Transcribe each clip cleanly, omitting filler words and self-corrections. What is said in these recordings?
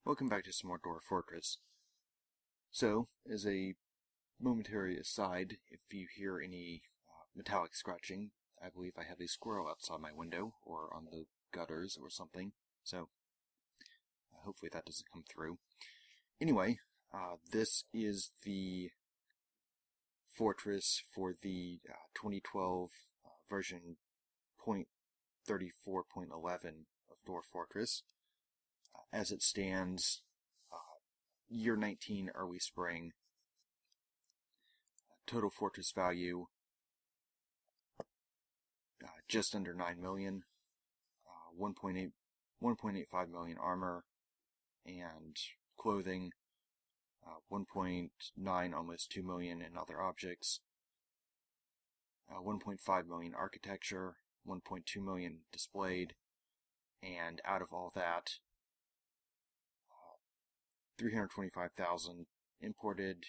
Welcome back to some more Dwarf Fortress. So, as a momentary aside, if you hear any metallic scratching, I believe I have a squirrel outside my window, or on the gutters or something, so hopefully that doesn't come through. Anyway, this is the fortress for the 2012 version 0.34.11 of Dwarf Fortress. As it stands, year 19, early spring. Total fortress value, just under 9 million. 1.85 million armor, and clothing, 1.9, almost 2 million in other objects, 1.5 million architecture, 1.2 million displayed, and out of all that, 325,000 imported,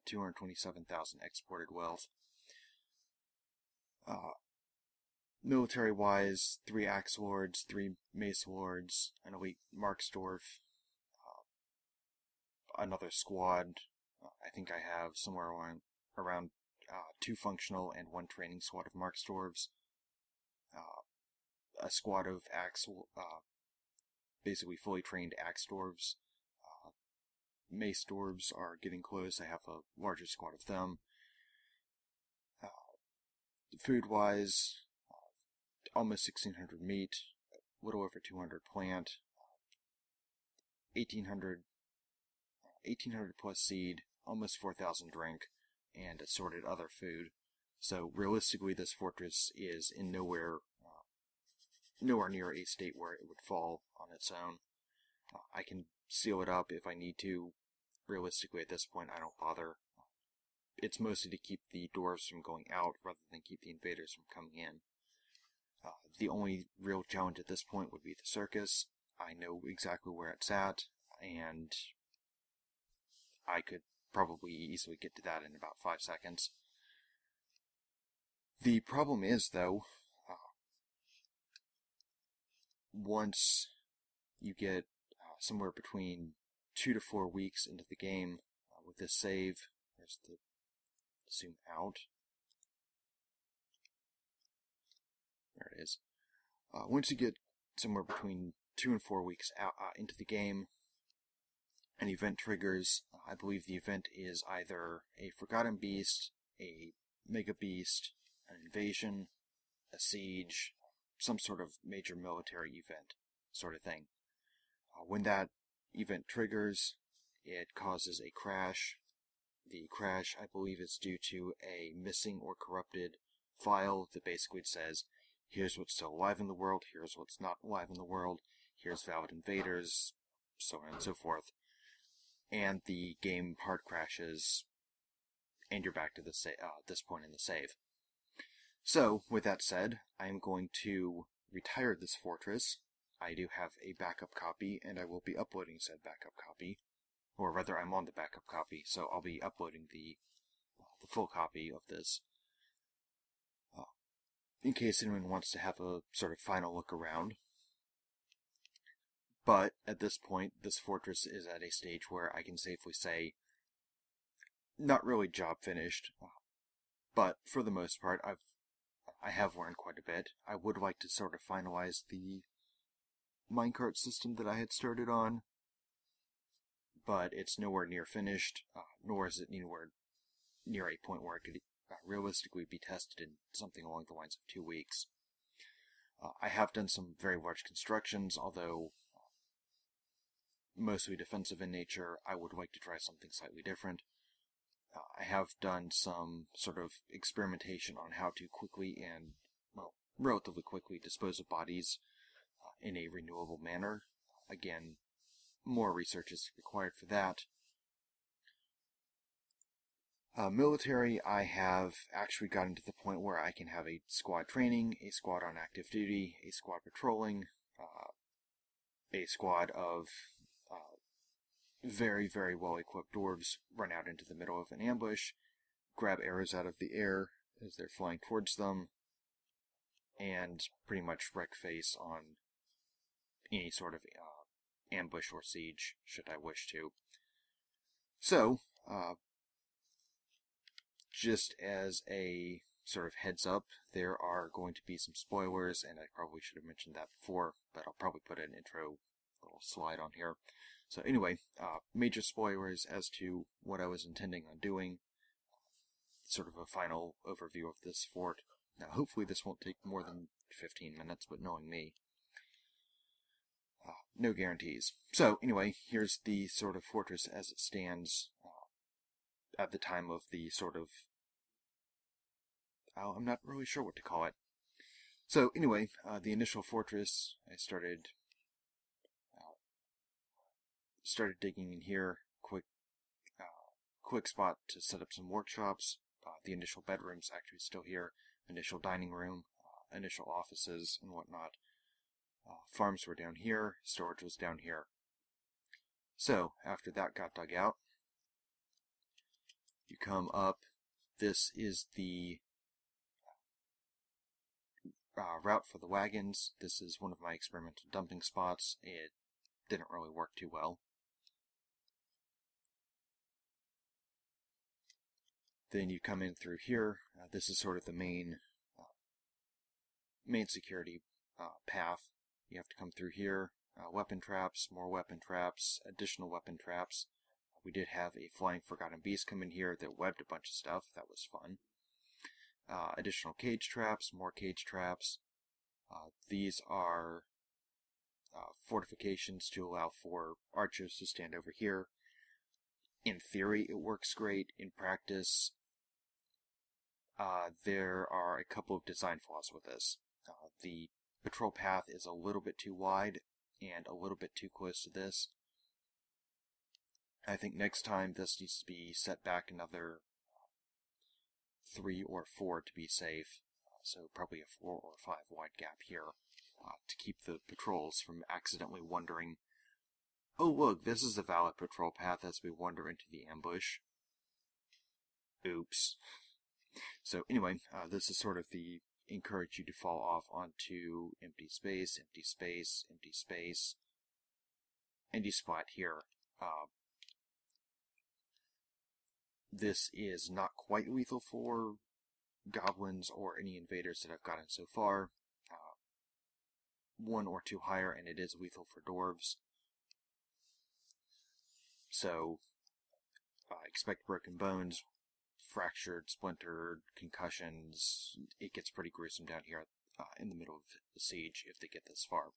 227,000 exported wealth. Military-wise, 3 axe lords, 3 mace lords, an elite marksdwarf, another squad. I think I have somewhere around 2 functional and 1 training squad of marksdwarves. A squad of basically fully trained axe dwarves. Mace dwarves are getting close. I have a larger squad of them. Food-wise, almost 1,600 meat, a little over 200 plant, 1,800 plus seed, almost 4,000 drink, and assorted other food. So realistically, this fortress is in nowhere near a state where it would fall on its own. I can seal it up if I need to. Realistically, at this point, I don't bother. It's mostly to keep the dwarves from going out rather than keep the invaders from coming in. The only real challenge at this point would be the circus. I know exactly where it's at, and I could probably easily get to that in about 5 seconds. The problem is, though, once you get somewhere between 2 to 4 weeks into the game with this save, there's the zoom out. There it is. Once you get somewhere between 2 and 4 weeks out into the game, an event triggers. I believe the event is either a Forgotten Beast, a Mega Beast, an invasion, a siege, some sort of major military event sort of thing. When that event triggers, it causes a crash. The crash, I believe, is due to a missing or corrupted file that basically says, here's what's still alive in the world, here's what's not alive in the world, here's valid invaders, so on and so forth. And the game hard crashes, and you're back to this point in the save. So, with that said, I'm going to retire this fortress. I do have a backup copy, and I will be uploading said backup copy. Or rather, I'm on the backup copy, so I'll be uploading the full copy of this. In case anyone wants to have a sort of final look around. But, at this point, this fortress is at a stage where I can safely say, not really job finished, but for the most part, I have learned quite a bit. I would like to sort of finalize the minecart system that I had started on, but it's nowhere near finished, nor is it anywhere near a point where it could realistically be tested in something along the lines of 2 weeks. I have done some very large constructions, although mostly defensive in nature. I would like to try something slightly different. I have done some sort of experimentation on how to quickly and, well, relatively quickly dispose of bodies in a renewable manner. Again, more research is required for that. Military, I have actually gotten to the point where I can have a squad training, a squad on active duty, a squad patrolling, a squad of very, very well-equipped dwarves run out into the middle of an ambush, grab arrows out of the air as they're flying towards them, and pretty much wreck face on any sort of ambush or siege, should I wish to. So, just as a sort of heads up, there are going to be some spoilers, and I probably should have mentioned that before, but I'll probably put an intro little slide on here. So anyway, major spoilers as to what I was intending on doing, sort of a final overview of this fort. Now hopefully this won't take more than 15 minutes, but knowing me, no guarantees. So anyway, here's the sort of fortress as it stands at the time of the sort of, I'm not really sure what to call it. So anyway, the initial fortress, I started digging in here, quick spot to set up some workshops. The initial bedroom's actually still here, initial dining room, initial offices and whatnot. Farms were down here, storage was down here. So, after that got dug out, you come up. This is the route for the wagons. This is one of my experimental dumping spots. It didn't really work too well. Then you come in through here. This is sort of the main security path. You have to come through here. Weapon traps, more weapon traps, additional weapon traps. We did have a flying forgotten beast come in here that webbed a bunch of stuff. That was fun. Additional cage traps, more cage traps. These are fortifications to allow for archers to stand over here. In theory, it works great. In practice, there are a couple of design flaws with this. The patrol path is a little bit too wide and a little bit too close to this. I think next time this needs to be set back another 3 or 4 to be safe. So probably a 4 or 5 wide gap here to keep the patrols from accidentally wandering. Oh look, this is a valid patrol path as we wander into the ambush. Oops. So anyway, this is sort of the encourage you to fall off onto empty space, empty space, empty space, empty spot here. This is not quite lethal for goblins or any invaders that I've gotten so far. 1 or 2 higher, and it is lethal for dwarves. So, expect broken bones, fractured, splintered, concussions. It gets pretty gruesome down here in the middle of the siege if they get this far.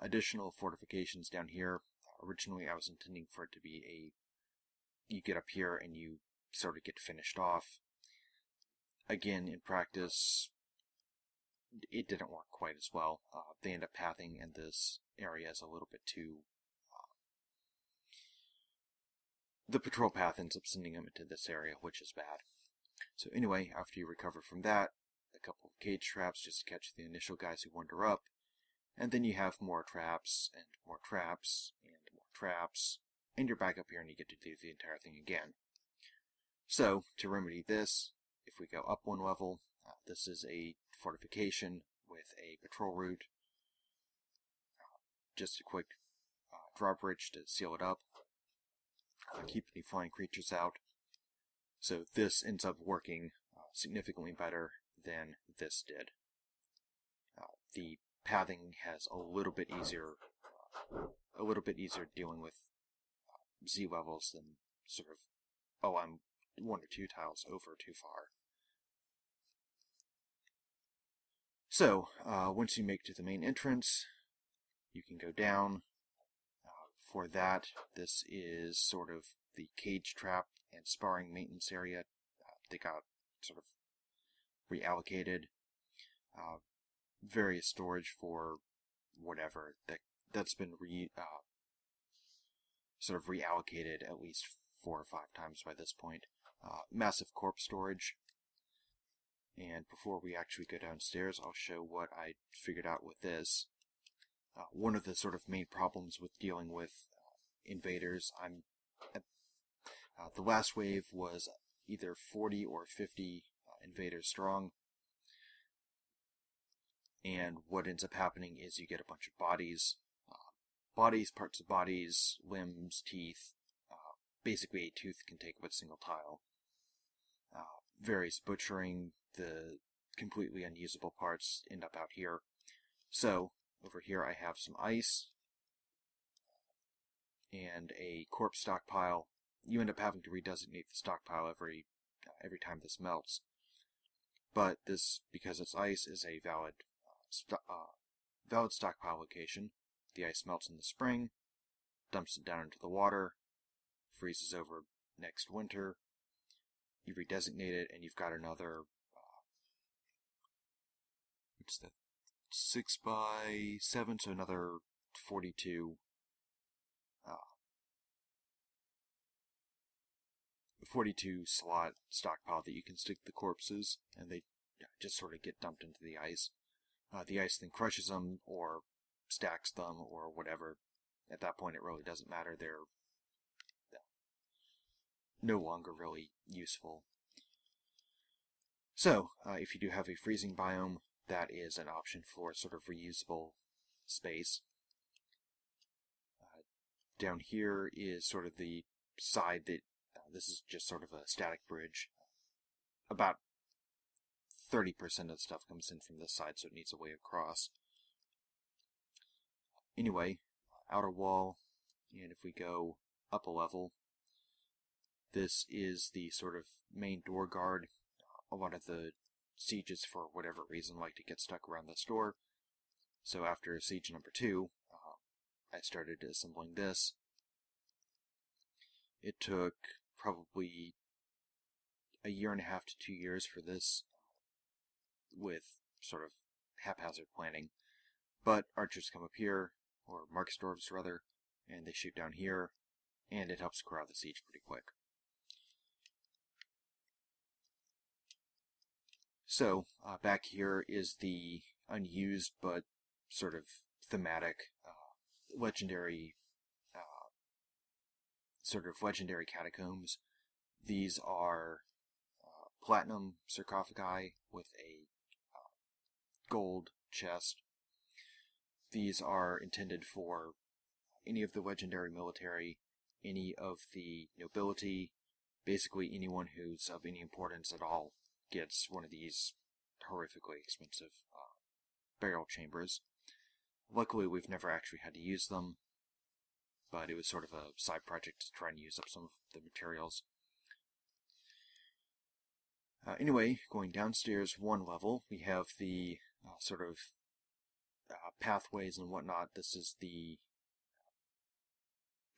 Additional fortifications down here. Originally I was intending for it to be you get up here and you sort of get finished off. Again, in practice, it didn't work quite as well. They end up pathing, and this area is a little bit too... the patrol path ends up sending them into this area, which is bad. So anyway, after you recover from that, a couple of cage traps just to catch the initial guys who wander up, and then you have more traps, and more traps, and more traps, and you're back up here and you get to do the entire thing again. So, to remedy this, if we go up 1 level, this is a fortification with a patrol route. Just a quick drawbridge to seal it up. Keep any flying creatures out. So this ends up working significantly better than this did. The pathing has a little bit easier dealing with Z levels than sort of, oh, I'm 1 or 2 tiles over too far. So, once you make it to the main entrance, you can go down. For that, this is sort of the cage trap and sparring maintenance area. They got sort of reallocated. Various storage for whatever. That's been sort of reallocated at least 4 or 5 times by this point. Massive corpse storage. And before we actually go downstairs, I'll show what I figured out with this. One of the sort of main problems with dealing with invaders, the last wave was either 40 or 50 invaders strong, and what ends up happening is you get a bunch of bodies, bodies, parts of bodies, limbs, teeth. Basically, a tooth can take up a single tile. Various butchering, the completely unusable parts end up out here. So, over here I have some ice and a corpse stockpile. You end up having to redesignate the stockpile every time this melts. But this, because it's ice, is a valid stockpile location. The ice melts in the spring, dumps it down into the water, freezes over next winter. You redesignate it, and you've got another, what's that, 6 by 7, so another 42 slot stockpile that you can stick the corpses, and they just sort of get dumped into the ice. The ice then crushes them, or stacks them, or whatever. At that point, it really doesn't matter. They're no longer really useful. So, if you do have a freezing biome, that is an option for sort of reusable space. Down here is sort of the side that, this is just sort of a static bridge. About 30% of the stuff comes in from this side, so it needs a way across. Anyway, outer wall, and if we go up a level, this is the sort of main door guard. A lot of the sieges, for whatever reason, like to get stuck around this door. So after siege number 2, I started assembling this. It took probably a year and a half to 2 years for this, with sort of haphazard planning. But archers come up here, or Marksdorfs rather, and they shoot down here, and it helps crowd the siege pretty quick. So, back here is the unused but sort of thematic, legendary catacombs. These are platinum sarcophagi with a gold chest. These are intended for any of the legendary military, any of the nobility, basically anyone who's of any importance at all gets one of these horrifically expensive burial chambers. Luckily, we've never actually had to use them, but it was sort of a side project to try and use up some of the materials. Anyway, going downstairs one level, we have the sort of pathways and whatnot. This is the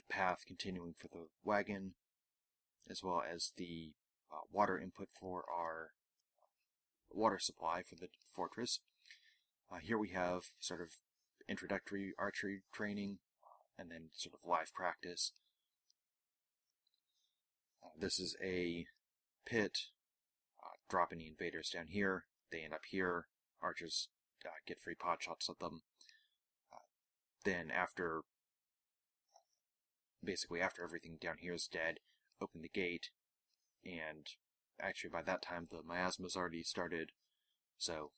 path continuing for the wagon, as well as the water input for our water supply for the fortress. Here we have sort of introductory archery training, and then sort of live practice. This is a pit. Drop any invaders down here. They end up here. Archers get free pot shots at them. Then basically after everything down here is dead, open the gate, and actually by that time the miasma's already started, so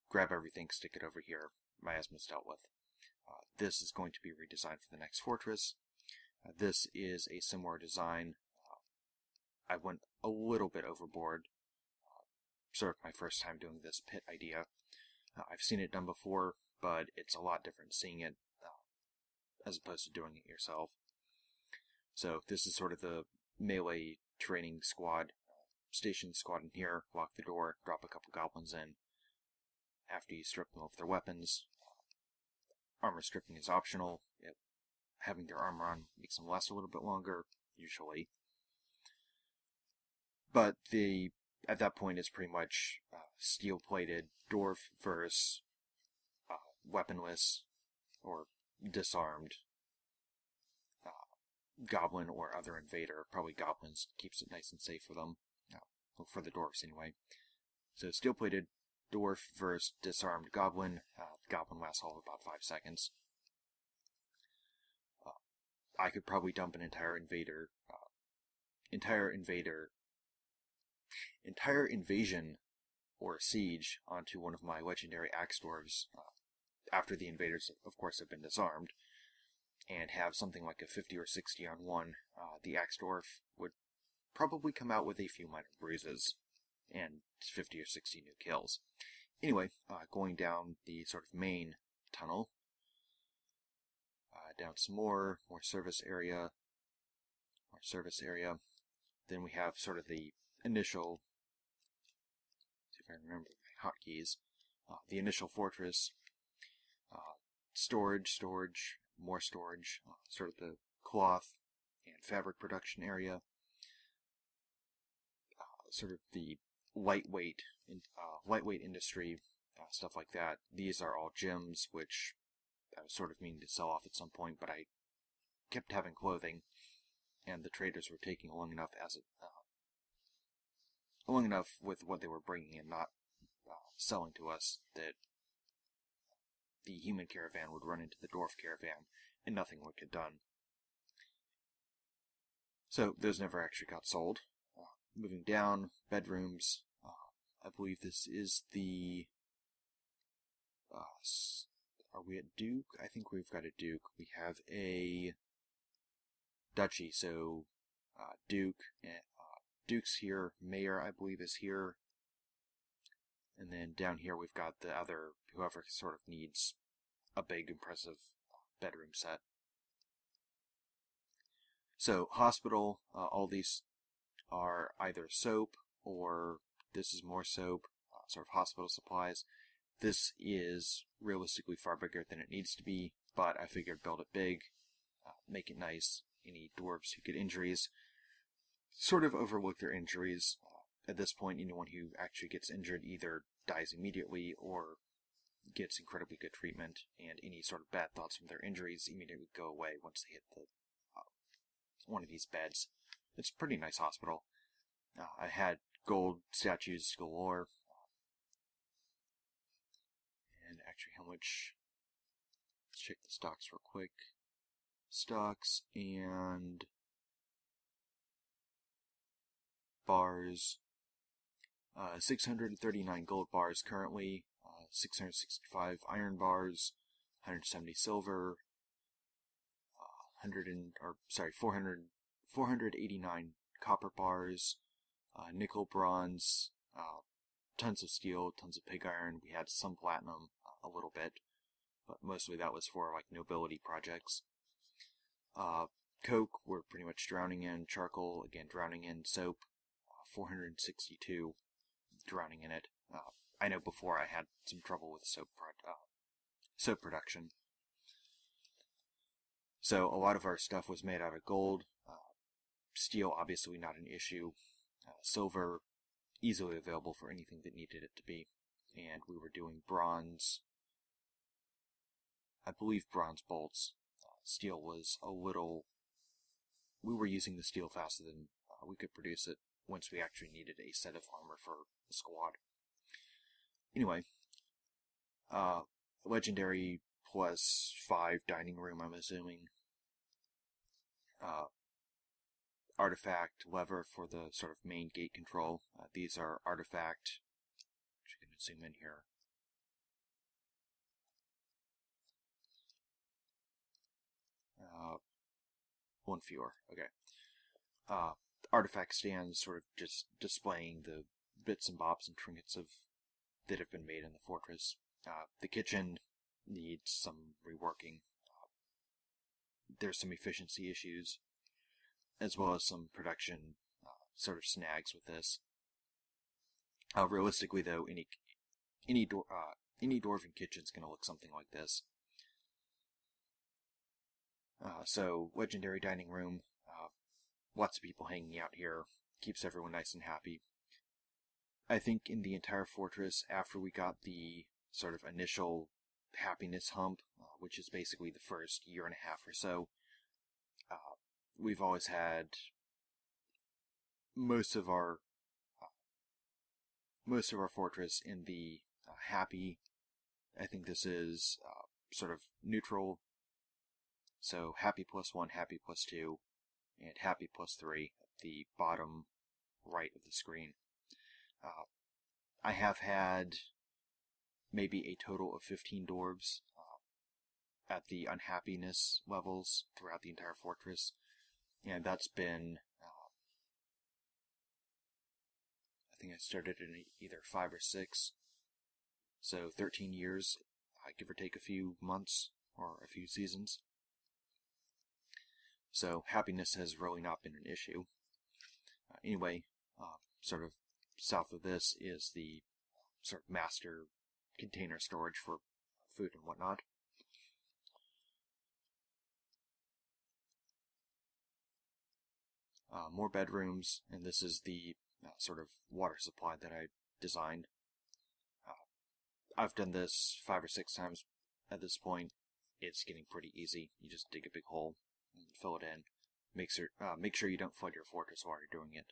grab everything, stick it over here. Miasma's dealt with. This is going to be redesigned for the next fortress. This is a similar design. I went a little bit overboard. Sort of my first time doing this pit idea. I've seen it done before, but it's a lot different seeing it as opposed to doing it yourself. So this is sort of the melee training squad. Station squad in here, lock the door, drop a couple goblins in. After you strip them of their weapons, armor stripping is optional. Having their armor on makes them last a little bit longer, usually. But at that point it's pretty much steel-plated dwarf versus weaponless or disarmed goblin or other invader. Probably goblins keeps it nice and safe for them. Well, for the dwarves anyway. So steel-plated dwarf versus disarmed goblin. Goblin lasts all of about 5 seconds. I could probably dump an entire invasion or siege onto one of my legendary axe dwarves after the invaders, of course, have been disarmed. and have something like a 50 or 60 on one, the Axe Dwarf would probably come out with a few minor bruises and 50 or 60 new kills. Anyway, going down the sort of main tunnel, down some more service area, Then we have sort of the initial, see if I remember my hotkeys, the initial fortress, storage, more storage, sort of the cloth and fabric production area, sort of the lightweight industry, stuff like that. These are all gems, which I was sort of meaning to sell off at some point, but I kept having clothing, and the traders were taking long enough with what they were bringing in, not selling to us, that the human caravan would run into the dwarf caravan, and nothing would get done. So those never actually got sold. Moving down, bedrooms. I believe this is the... are we at Duke? I think we've got a Duke. We have a Duchy, so Duke. Duke's here. Mayor, I believe, is here. And then down here we've got the other, whoever sort of needs a big, impressive bedroom set. So, hospital, all these are either soap, or this is more soap, sort of hospital supplies. This is realistically far bigger than it needs to be, but I figured build it big, make it nice. Any dwarves who get injuries sort of overlook their injuries. At this point, anyone who actually gets injured either dies immediately or gets incredibly good treatment, and any sort of bad thoughts from their injuries immediately go away once they hit the one of these beds. It's a pretty nice hospital. I had gold statues galore. And actually, how much? Let's check the stocks real quick. Stocks and bars. 639 gold bars currently. 665 iron bars. 170 silver. 489 copper bars, nickel, bronze, tons of steel, tons of pig iron. We had some platinum, a little bit, but mostly that was for like nobility projects. Coke, we're pretty much drowning in. Charcoal, again drowning in. Soap, 462, drowning in it. I know before I had some trouble with soap production. So a lot of our stuff was made out of gold. Steel, obviously not an issue. Silver, easily available for anything that needed it to be. And we were doing bronze. I believe bronze bolts. Steel was a little... We were using the steel faster than we could produce it once we actually needed a set of armor for the squad. Anyway, legendary +5 dining room, I'm assuming. Artifact lever for the sort of main gate control. These are artifact. I'm going to zoom in here. One fewer. Okay. Artifact stands, sort of just displaying the bits and bobs and trinkets that have been made in the fortress. The kitchen needs some reworking. There's some efficiency issues, as well as some production sort of snags with this. Realistically, though, any dwarven kitchen's going to look something like this. So, legendary dining room, lots of people hanging out here, keeps everyone nice and happy. I think in the entire fortress, after we got the sort of initial happiness hump, which is basically the first year and a half or so, we've always had most of our fortress in the happy. I think this is sort of neutral. So happy +1, happy +2, and happy +3 at the bottom right of the screen. I have had maybe a total of 15 dwarves. at the unhappiness levels throughout the entire fortress. And that's been, I think I started in either 5 or 6, so 13 years, give or take a few months or a few seasons. So happiness has really not been an issue. Anyway, sort of south of this is the sort of master container storage for food and whatnot. More bedrooms, and this is the sort of water supply that I designed. I've done this 5 or 6 times at this point. It's getting pretty easy. You just dig a big hole and fill it in. Make sure you don't flood your fortress while you're doing it.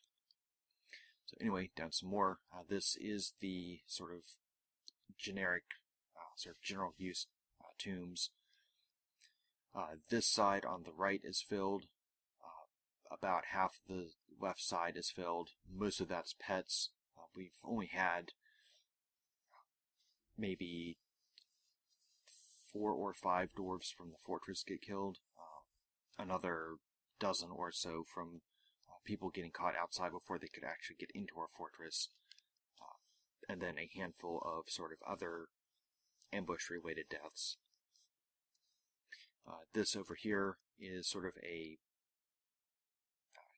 So anyway, down some more. This is the sort of generic, sort of general use tombs. This side on the right is filled. About half the left side is filled. Most of that's pets. We've only had maybe 4 or 5 dwarves from the fortress get killed. Another dozen or so from people getting caught outside before they could actually get into our fortress. And then a handful of sort of other ambush-related deaths. This over here is sort of a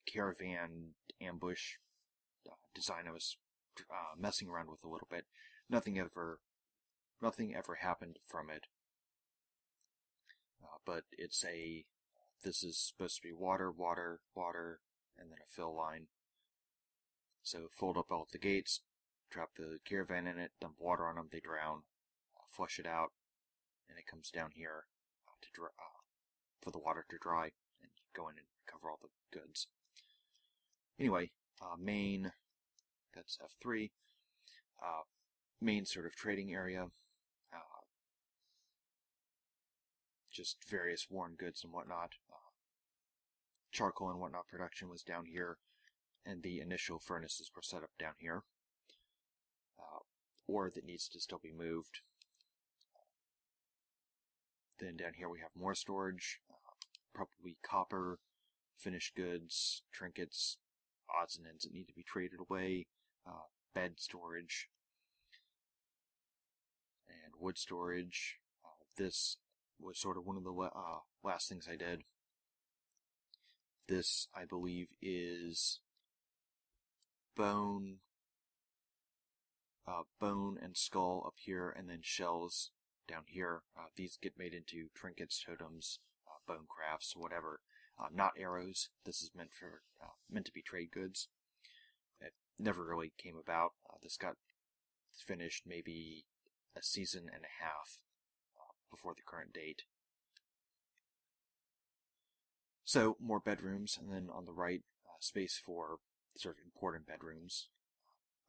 caravan ambush design I was messing around with a little bit. Nothing ever happened from it. But this is supposed to be water, water, water, and then a fill line. So fold up all the gates, drop the caravan in it, dump water on them, they drown, flush it out, and it comes down here for the water to dry, and go in and cover all the goods. Anyway, main, that's F3, main sort of trading area, just various worn goods and whatnot. Charcoal and whatnot production was down here, and the initial furnaces were set up down here. Ore that needs to still be moved. Then down here we have more storage, probably copper, finished goods, trinkets, odds and ends that need to be traded away, bed storage, and wood storage. This was sort of one of the last things I did. This, I believe, is bone and skull up here, and then shells down here. These get made into trinkets, totems, bone crafts, whatever. Not arrows. This is meant to be trade goods. It never really came about. This got finished maybe a season and a half before the current date. So, more bedrooms, and then on the right, space for sort of important bedrooms.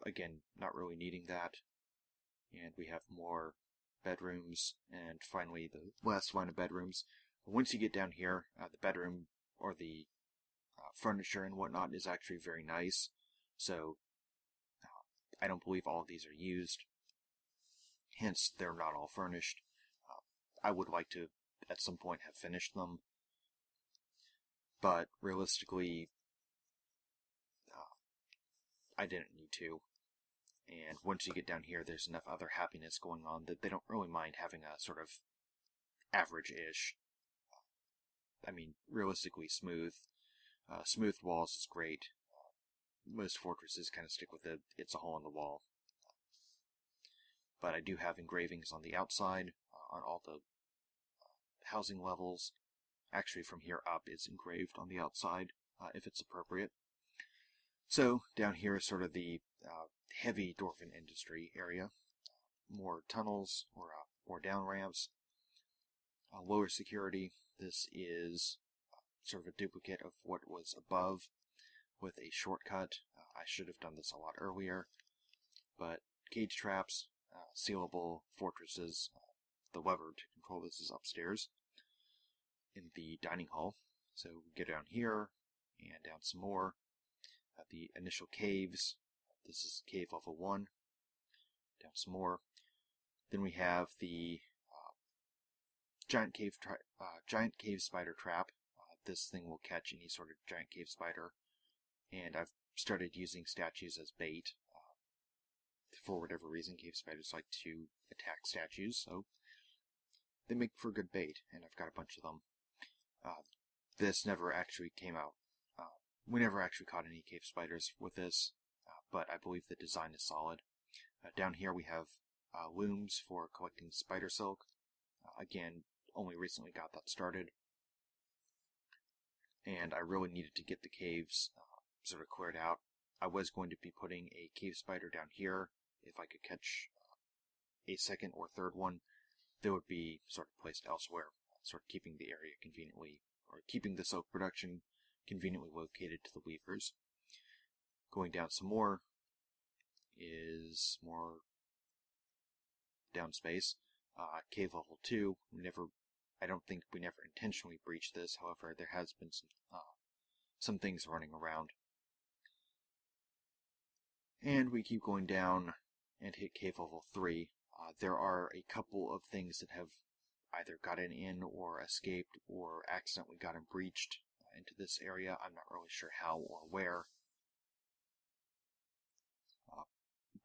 Again, not really needing that. And we have more bedrooms, and finally the last line of bedrooms. Once you get down here, the bedroom or the furniture and whatnot is actually very nice. So, I don't believe all of these are used. Hence, they're not all furnished. I would like to, at some point, have finished them. But, realistically, I didn't need to. And once you get down here, there's enough other happiness going on that they don't really mind having a sort of average-ish. I mean, realistically smooth. Smooth walls is great. Most fortresses kind of stick with it's a hole in the wall. But I do have engravings on the outside, on all the housing levels. Actually, from here up, it's engraved on the outside, if it's appropriate. So, down here is sort of the heavy dwarven industry area. More tunnels or down ramps. Lower security. This is sort of a duplicate of what was above with a shortcut. I should have done this a lot earlier. But cage traps, sealable fortresses. The lever to control this is upstairs in the dining hall. So we get down here and down some more. The initial caves. This is cave level 1. Down some more. Then we have the giant cave spider trap. This thing will catch any sort of giant cave spider, and I've started using statues as bait. For whatever reason, cave spiders like to attack statues, so they make for good bait, and I've got a bunch of them. This never actually came out. We never actually caught any cave spiders with this, but I believe the design is solid. Down here we have looms for collecting spider silk. Again, only recently got that started. And I really needed to get the caves sort of cleared out. I was going to be putting a cave spider down here. If I could catch a second or third one, they would be sort of placed elsewhere, sort of keeping the area conveniently, or keeping the silk production conveniently located to the weavers. Going down some more is more down space. Cave level 2, I don't think we never intentionally breached this, however there has been some things running around. And we keep going down and hit cave level 3. There are a couple of things that have either gotten in or escaped or accidentally gotten breached into this area. I'm not really sure how or where.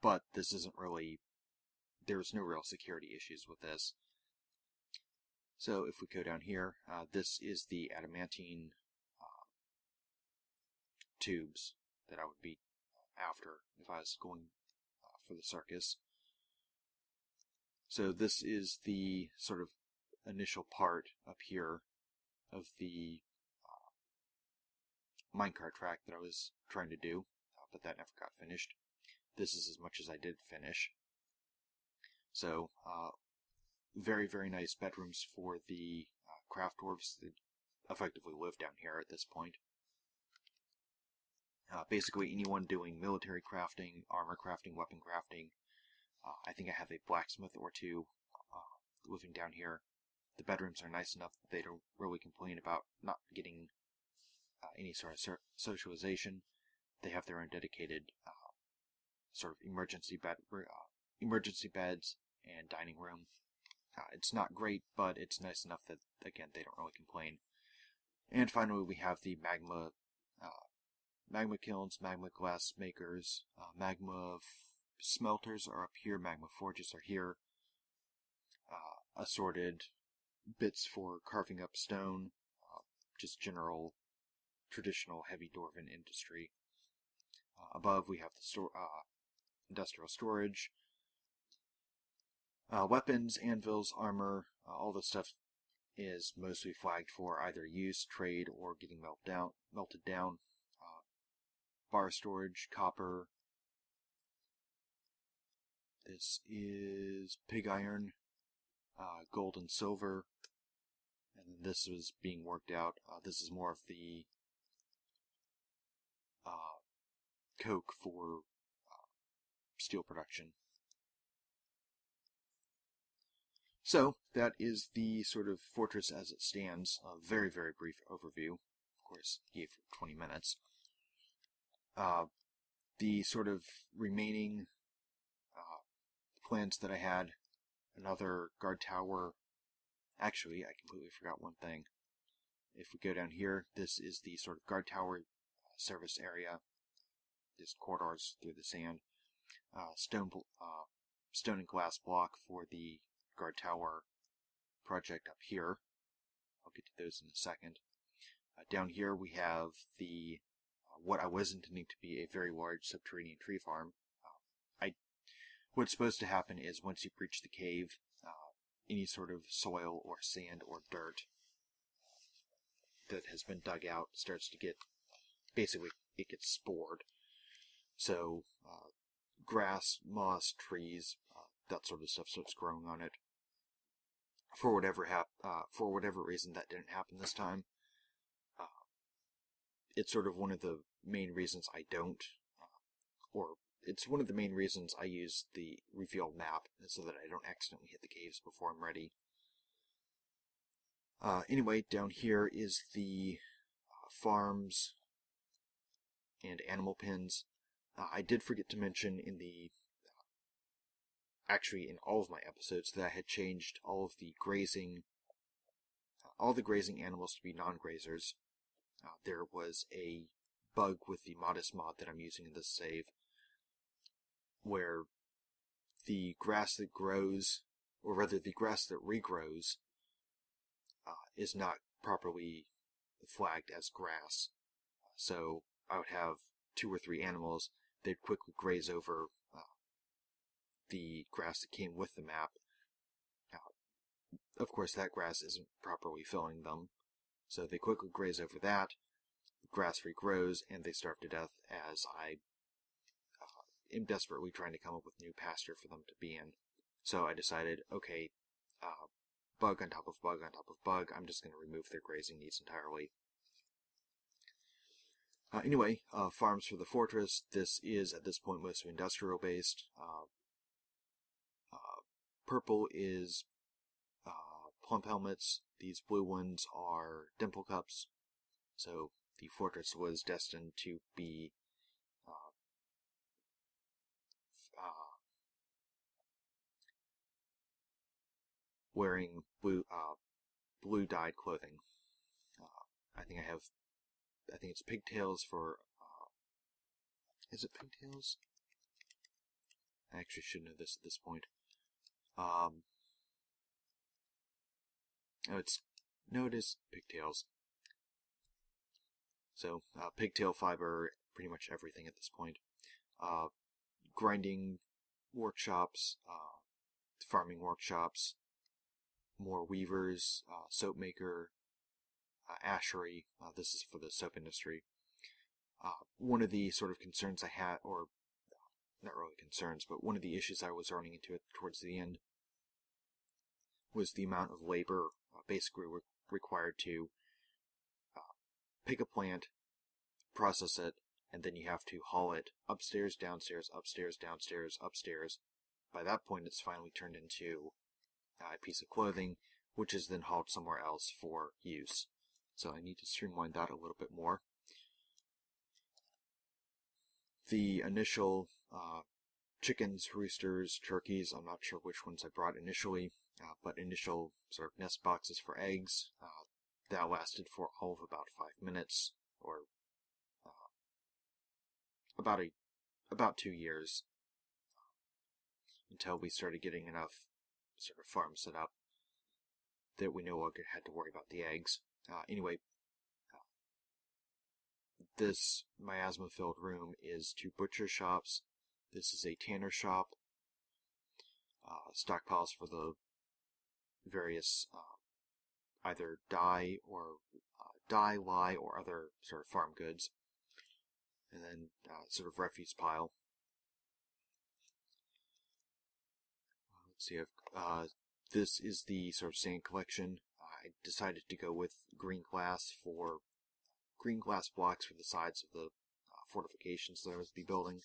But this isn't really... There's no real security issues with this. So if we go down here, this is the adamantine tubes that I would be after if I was going for the circus. So this is the sort of initial part up here of the minecart track that I was trying to do, but that never got finished. This is as much as I did finish. So, very, very nice bedrooms for the craft dwarves that effectively live down here at this point. Basically, anyone doing military crafting, armor crafting, weapon crafting. I think I have a blacksmith or two living down here. The bedrooms are nice enough that they don't really complain about not getting any sort of socialization. They have their own dedicated sort of emergency beds and dining room. It's not great, but it's nice enough that, again, they don't really complain. And finally, we have the magma kilns, magma glass makers, magma smelters are up here, magma forges are here, assorted bits for carving up stone, just general traditional heavy dwarven industry. Above we have the industrial storage, weapons, anvils, armor, all this stuff is mostly flagged for either use, trade, or getting melted down. Bar storage, copper. This is pig iron, gold and silver, and then this is being worked out. This is more of the coke for steel production. So, that is the sort of fortress as it stands. A very, very brief overview. Of course, gave 20 minutes. The sort of remaining plans that I had, another guard tower. Actually, I completely forgot one thing. If we go down here, this is the sort of guard tower service area. Just corridors through the sand. Stone and glass block for the guard tower project up here. I'll get to those in a second. Down here we have the what I was intending to be a very large subterranean tree farm. What's supposed to happen is once you breach the cave, any sort of soil or sand or dirt that has been dug out starts to get, basically, it gets spored. So, grass, moss, trees, that sort of stuff starts growing on it. For whatever reason, that didn't happen this time. It's sort of one of the main reasons I don't, or it's one of the main reasons I use the reveal map, so that I don't accidentally hit the caves before I'm ready. Anyway, down here is the farms and animal pens. I did forget to mention actually in all of my episodes, that I had changed all of the grazing all the grazing animals to be non-grazers. There was a bug with the modest mod that I'm using in this save, where the grass that grows, or rather the grass that regrows, is not properly flagged as grass. So I would have 2 or 3 animals, they'd quickly graze over the grass that came with the map. Of course, that grass isn't properly filling them, so they quickly graze over that, the grass regrows, and they starve to death as I am desperately trying to come up with new pasture for them to be in. So I decided, okay, bug on top of bug on top of bug, I'm just going to remove their grazing needs entirely. Anyway, farms for the fortress. This is, at this point, mostly industrial-based. Purple is plump helmets. These blue ones are dimple cups. So the fortress was destined to be wearing blue dyed clothing. I think it's pigtails for, is it pigtails? I actually should know this at this point. It is pigtails. So, pigtail fiber, pretty much everything at this point. Grinding workshops, farming workshops, more weavers, soap maker, ashery. This is for the soap industry. One of the sort of concerns I had, or not really concerns, but one of the issues I was running into towards the end was the amount of labor basically required to pick a plant, process it, and then you have to haul it upstairs, downstairs, upstairs, downstairs, upstairs. By that point, it's finally turned into a piece of clothing, which is then hauled somewhere else for use. So I need to streamline that a little bit more. The initial chickens, roosters, turkeys, I'm not sure which ones I brought initially, but initial sort of nest boxes for eggs, that lasted for all of about 5 minutes, or about 2 years, until we started getting enough sort of farms set up that we no longer had to worry about the eggs. Anyway, this miasma-filled room is 2 butcher shops. This is a tanner shop. Stockpiles for the various either dye, lye, or other sort of farm goods. And then sort of refuse pile. Let's see, this is the sort of sand collection. I decided to go with green glass blocks for the sides of the fortifications that I was building.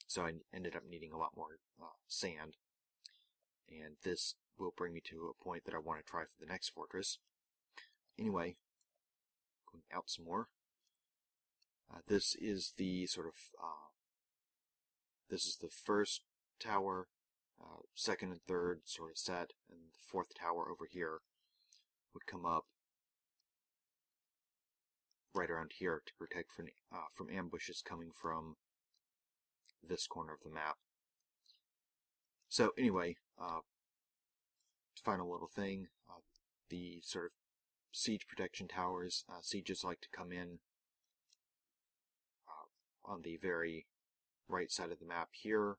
So I ended up needing a lot more sand. And this will bring me to a point that I want to try for the next fortress. Anyway, going out some more. This is the sort of, this is the first tower, second and third sort of set, and the 4th tower over here would come up right around here to protect from ambushes coming from this corner of the map. So anyway, final little thing, the sort of siege protection towers. Sieges like to come in on the very right side of the map here,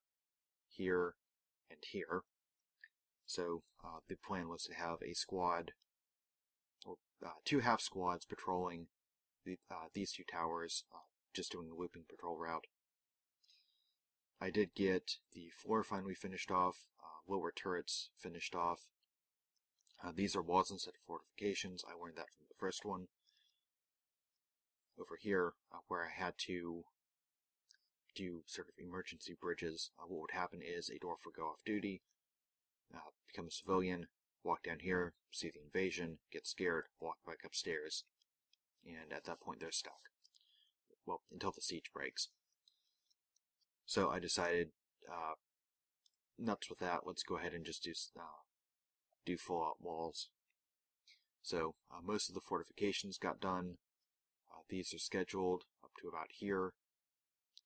here, and here. So the plan was to have a squad, or 2 half squads patrolling these 2 towers, just doing a looping patrol route. I did get the floor finally finished off, lower turrets finished off. These are walls instead of fortifications. I learned that from the first one. Over here, where I had to do sort of emergency bridges, what would happen is a dwarf would go off duty, become a civilian, walk down here, see the invasion, get scared, walk back upstairs, and at that point they're stuck. Well, until the siege breaks. So I decided, nuts with that, let's go ahead and just do full-out walls. So most of the fortifications got done. These are scheduled up to about here.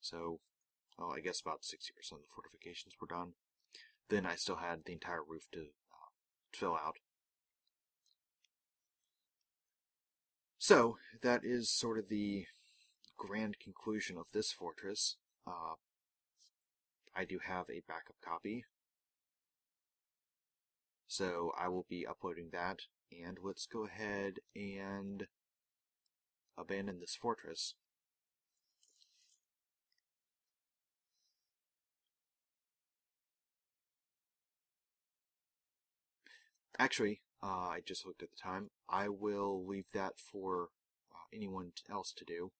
So, well, I guess about 60% of the fortifications were done. Then I still had the entire roof to fill out. So, that is sort of the grand conclusion of this fortress. I do have a backup copy, so I will be uploading that. And let's go ahead and abandon this fortress. Actually, I just looked at the time. I will leave that for anyone else to do.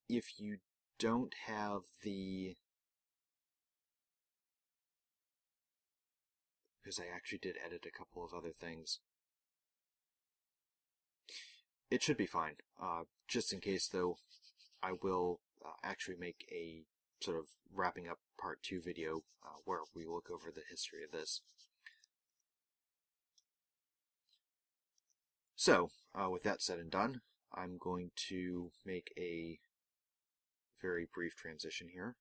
If you don't have the... because I actually did edit a couple of other things. It should be fine. Just in case, though, I will actually make a sort of wrapping up part 2 video where we look over the history of this. So, with that said and done, I'm going to make a very brief transition here.